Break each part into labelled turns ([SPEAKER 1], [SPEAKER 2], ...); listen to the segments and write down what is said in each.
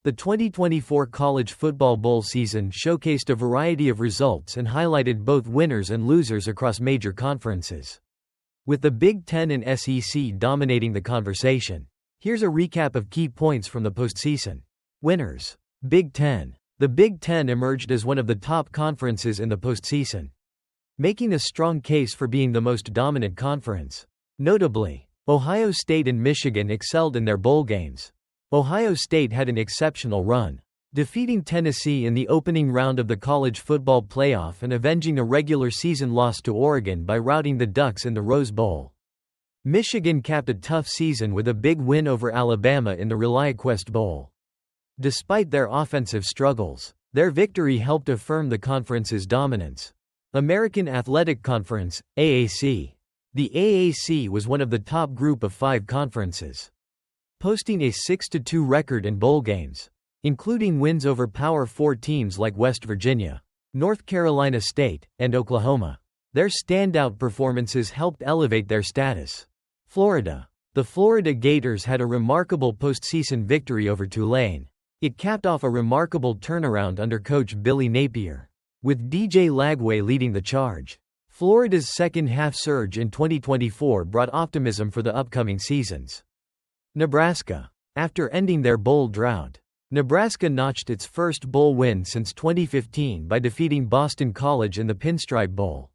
[SPEAKER 1] The 2024 College Football Bowl season showcased a variety of results and highlighted both winners and losers across major conferences. With the Big Ten and SEC dominating the conversation, here's a recap of key points from the postseason. Winners. Big Ten. The Big Ten emerged as one of the top conferences in the postseason, making a strong case for being the most dominant conference. Notably, Ohio State and Michigan excelled in their bowl games. Ohio State had an exceptional run, defeating Tennessee in the opening round of the college football playoff and avenging a regular season loss to Oregon by routing the Ducks in the Rose Bowl. Michigan capped a tough season with a big win over Alabama in the ReliaQuest Bowl. Despite their offensive struggles, their victory helped affirm the conference's dominance. American Athletic Conference, AAC. The AAC was one of the top group of 5 conferences, posting a 6-2 record in bowl games, including wins over Power 4 teams like West Virginia, North Carolina State, and Oklahoma. Their standout performances helped elevate their status. Florida. The Florida Gators had a remarkable postseason victory over Tulane. It capped off a remarkable turnaround under coach Billy Napier, with DJ Lagway leading the charge. Florida's second-half surge in 2024 brought optimism for the upcoming seasons. Nebraska. After ending their bowl drought, Nebraska notched its first bowl win since 2015 by defeating Boston College in the Pinstripe Bowl.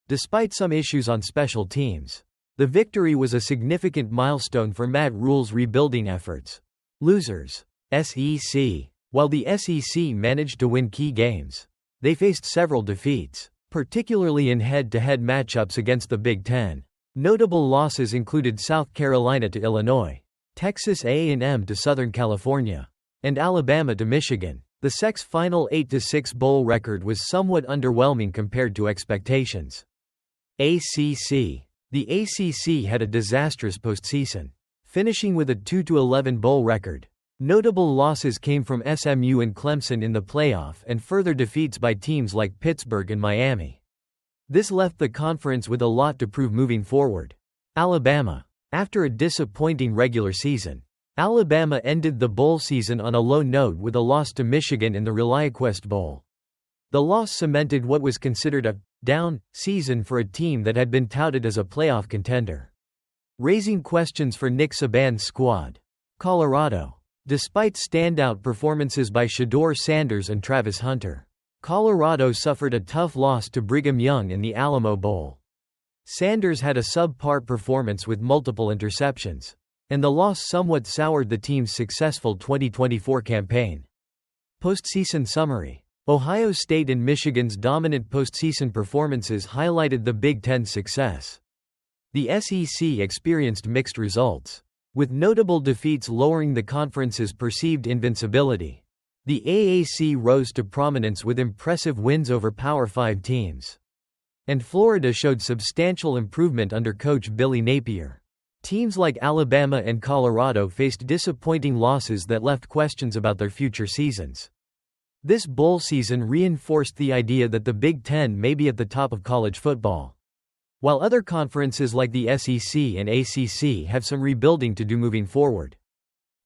[SPEAKER 1] Despite some issues on special teams, the victory was a significant milestone for Matt Rule's rebuilding efforts. Losers. SEC. While the SEC managed to win key games, they faced several defeats, particularly in head-to-head matchups against the Big Ten. Notable losses included South Carolina to Illinois, Texas A&M to Southern California, and Alabama to Michigan. The SEC's final 8-6 bowl record was somewhat underwhelming compared to expectations. ACC. The ACC had a disastrous postseason, finishing with a 2-11 bowl record. Notable losses came from SMU and Clemson in the playoff and further defeats by teams like Pittsburgh and Miami. This left the conference with a lot to prove moving forward. Alabama. After a disappointing regular season, Alabama ended the bowl season on a low note with a loss to Michigan in the ReliaQuest Bowl. The loss cemented what was considered a down season for a team that had been touted as a playoff contender, raising questions for Nick Saban's squad. Colorado. Despite standout performances by Shedeur Sanders and Travis Hunter, Colorado suffered a tough loss to Brigham Young in the Alamo Bowl. Sanders had a subpar performance with multiple interceptions, and the loss somewhat soured the team's successful 2024 campaign. Postseason summary. Ohio State and Michigan's dominant postseason performances highlighted the Big Ten's success. The SEC experienced mixed results, with notable defeats lowering the conference's perceived invincibility. The AAC rose to prominence with impressive wins over Power 5 teams, and Florida showed substantial improvement under coach Billy Napier. Teams like Alabama and Colorado faced disappointing losses that left questions about their future seasons. This bowl season reinforced the idea that the Big Ten may be at the top of college football, while other conferences like the SEC and ACC have some rebuilding to do moving forward.